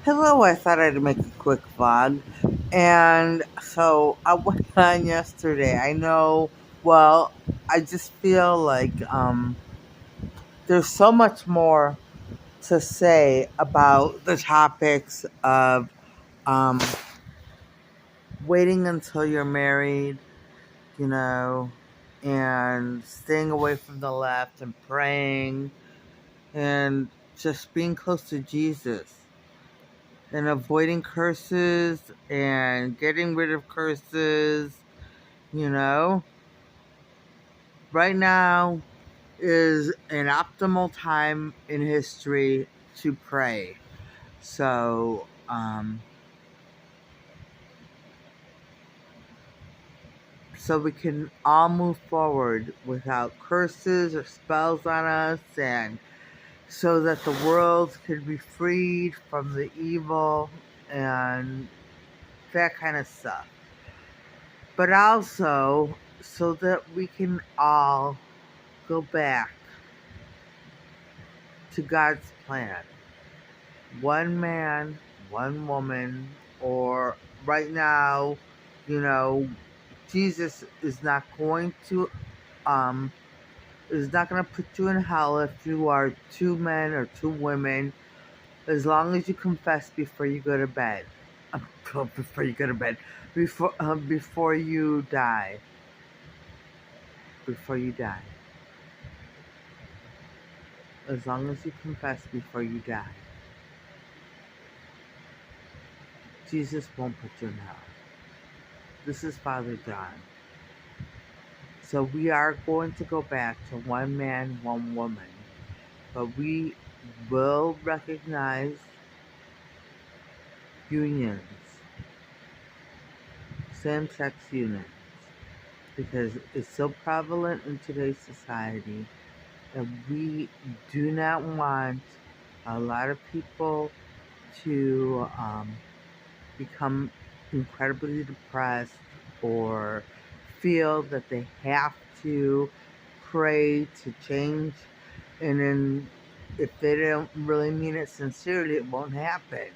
Hello, I thought I'd make a quick vlog. And so I went on yesterday. I know, well, I just feel like there's so much more to say about the topics of um, waiting until you're married, you know, and staying away from the left and praying and just being close to Jesus and avoiding curses and getting rid of curses. You know, right now is an optimal time in history to pray. So we can all move forward without curses or spells on us, and so that the world could be freed from the evil and that kind of stuff. But also so that we can all go back to God's plan. One man, one woman, or right now, you know, Jesus um is not going to put you in hell if you are two men or two women, as long as you confess before you go to bed. Before you go to bed, before you die, before you die. As long as you confess before you die, Jesus won't put you in hell. This is Father John. So we are going to go back to one man, one woman, but we will recognize unions, same-sex unions, because it's so prevalent in today's society, and we do not want a lot of people to become incredibly depressed or feel that they have to pray to change, and then if they don't really mean it sincerely, it won't happen,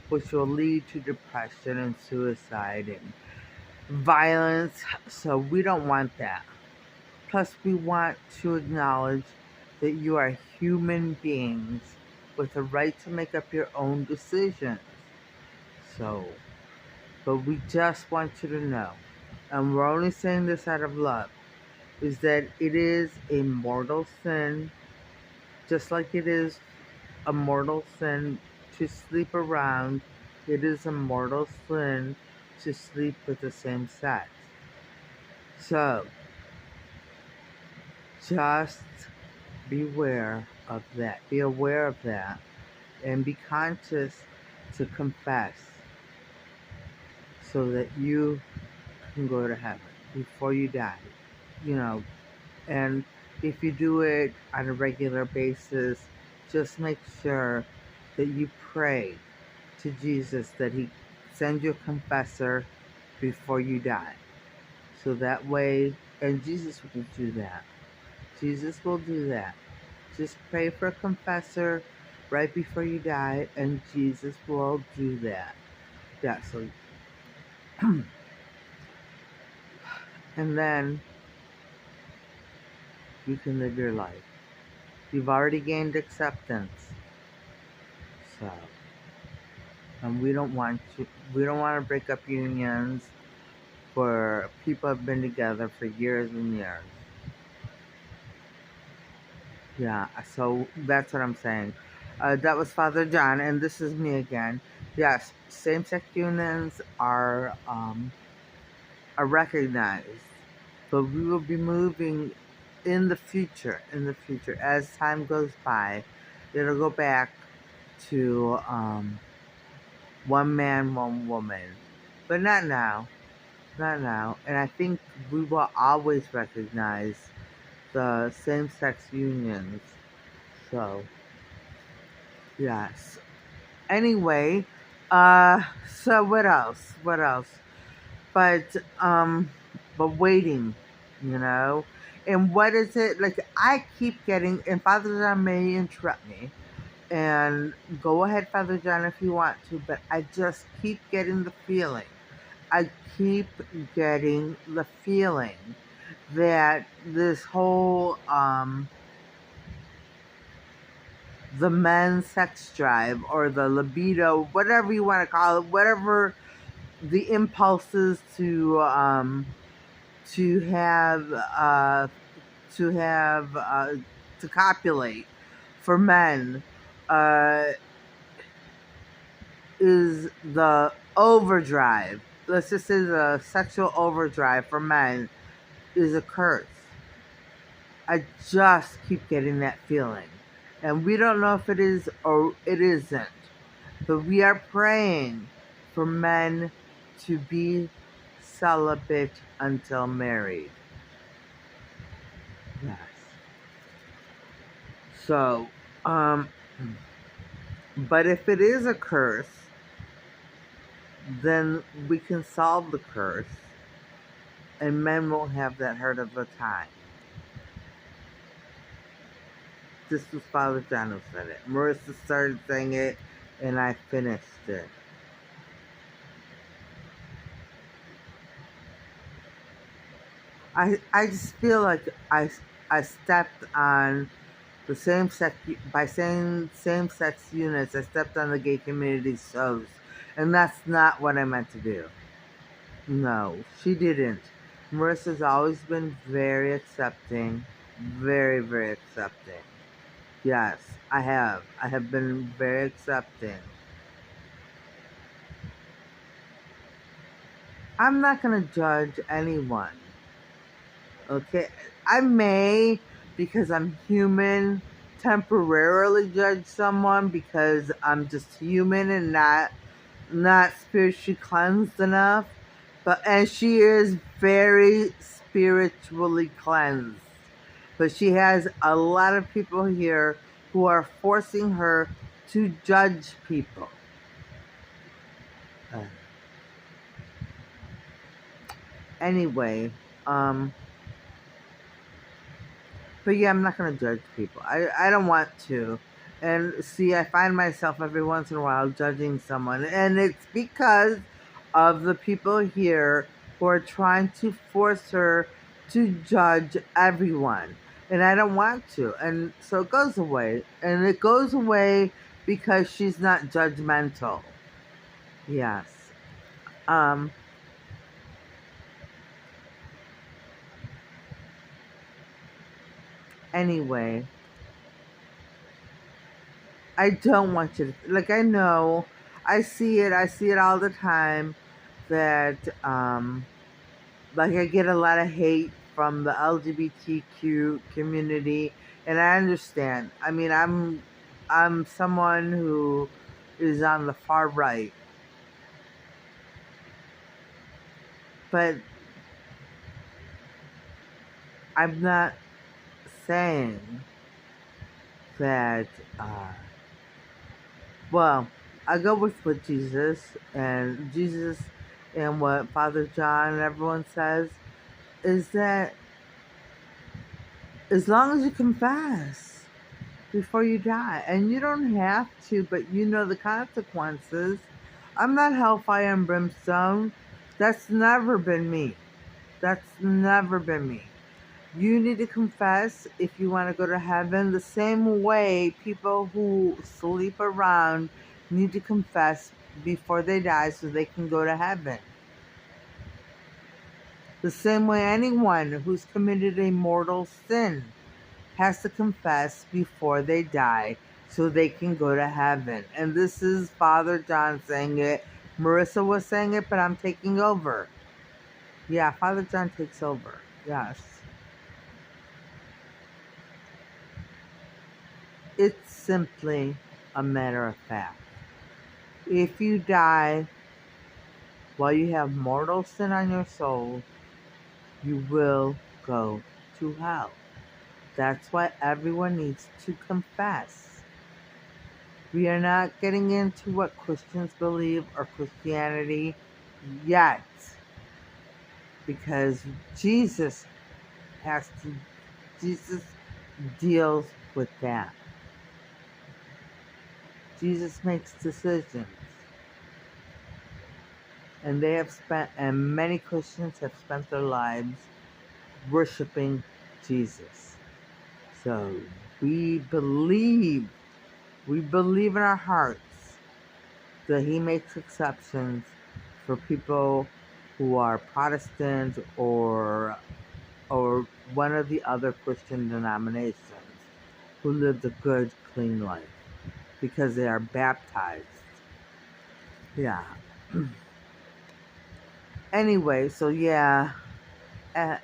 which will lead to depression and suicide and violence. So we don't want that. Plus, we want to acknowledge that you are human beings with the right to make up your own decisions. So, but we just want you to know, and we're only saying this out of love, is that it is a mortal sin, just like it is a mortal sin to sleep around. It is a mortal sin to sleep with the same sex. So, just beware of that. Be aware of that, and be conscious to confess so that you can go to heaven before you die. You know, and if you do it on a regular basis, just make sure that you pray to Jesus that he send you a confessor before you die. So that way, and Jesus will do that. Jesus will do that. Just pray for a confessor right before you die, and Jesus will do that. Yeah, so, and then you can live your life. You've already gained acceptance. So, and we don't want to break up unions for people who have been together for years and years. Yeah, so that's what I'm saying. That was Father John, and this is me again. Yes, same-sex unions are recognized, but we will be moving in the future. In the future, as time goes by, it'll go back to one man, one woman, but not now. Not now. And I think we will always recognize the same-sex unions. So, yes. Anyway, so what else? What else? But, but waiting, you know? And what is it? Like, I keep getting, and Father John may interrupt me, And go ahead, Father John, if you want to, but I just keep getting the feeling. I keep getting the feeling that this whole the men's sex drive or the libido, whatever you want to call it, whatever the impulses to have to copulate for men uh, is the overdrive. Let's just say the sexual overdrive for men is a curse. I just keep getting that feeling. And we don't know if it is or it isn't. But we are praying for men to be celibate until married. Yes. So, but if it is a curse, then we can solve the curse and men won't have that hurt of a time. This was Father John who said it. Marissa started saying it and I finished it. I just feel like I stepped on the same sex by saying same sex units. I stepped on the gay community's toes, and that's not what I meant to do. No, she didn't. Marissa's always been very accepting, very, very accepting. Yes, I have. I have been very accepting. I'm not gonna judge anyone. Okay, I may, because I'm human, temporarily judge someone because I'm just human and not spiritually cleansed enough. And she is very spiritually cleansed. But she has a lot of people here who are forcing her to judge people. Anyway, but yeah, I'm not going to judge people. I don't want to. And see, I find myself every once in a while judging someone. And it's because of the people here who are trying to force her to judge everyone. And I don't want to. And so it goes away. And it goes away because she's not judgmental. Yes. Anyway, I don't want you to, like, I know, I see it all the time that, like, I get a lot of hate from the LGBTQ community, and I understand. I mean, I'm someone who is on the far right, but I'm not saying that, well, I go with what Jesus and what Father John and everyone says is that as long as you confess before you die, and you don't have to, but you know the consequences. I'm not hellfire and brimstone. That's never been me. That's never been me. You need to confess if you want to go to heaven. The same way people who sleep around need to confess before they die so they can go to heaven. The same way anyone who's committed a mortal sin has to confess before they die so they can go to heaven. And this is Father John saying it. Marissa was saying it, but I'm taking over. Yeah, Father John takes over. Yes. It's simply a matter of fact. If you die while you have mortal sin on your soul, you will go to hell. That's why everyone needs to confess. We are not getting into what Christians believe or Christianity yet, because Jesus deals with that. Jesus makes decisions. And many Christians have spent their lives worshiping Jesus. So we believe in our hearts that he makes exceptions for people who are Protestant or one of the other Christian denominations who lived a good, clean life because they are baptized. Yeah. Anyway, so yeah, and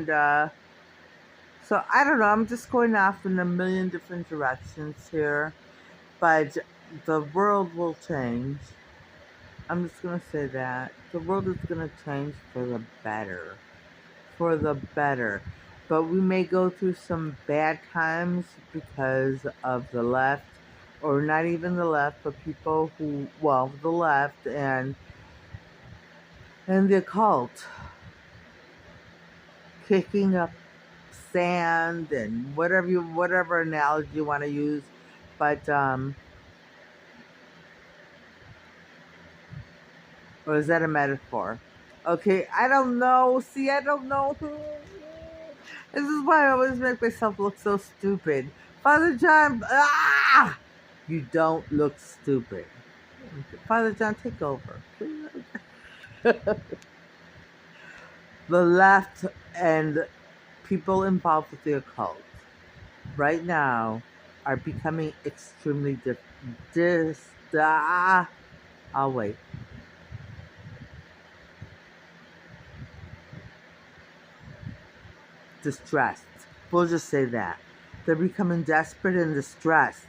so I don't know. I'm just going off in a million different directions here, but the world will change. I'm just gonna say that the world is gonna change for the better, for the better. But we may go through some bad times because of the left, or not even the left, but people who, well, the left and the occult, kicking up sand and whatever analogy you want to use, but or is that a metaphor? Okay, I don't know. See, I don't know. This is why I always make myself look so stupid. Father John, you don't look stupid. Father John, take over. The left and people involved with the occult right now are becoming extremely I'll wait. Distressed. We'll just say that. They're becoming desperate and distressed.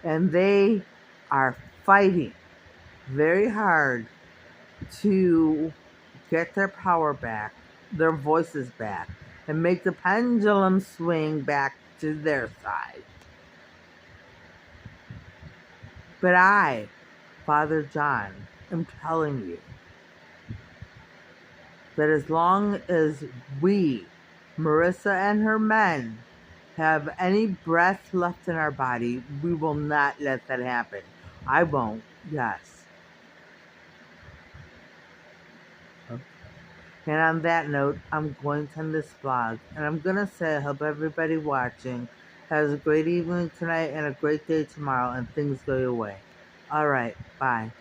And they are fighting very hard to get their power back, their voices back, and make the pendulum swing back to their side. But I, Father John, am telling you that as long as we, Marissa and her men, have any breath left in our body, we will not let that happen. I won't, yes. And on that note, I'm going to end this vlog. And I'm going to say I hope everybody watching has a great evening tonight and a great day tomorrow and things go your way. Alright, bye.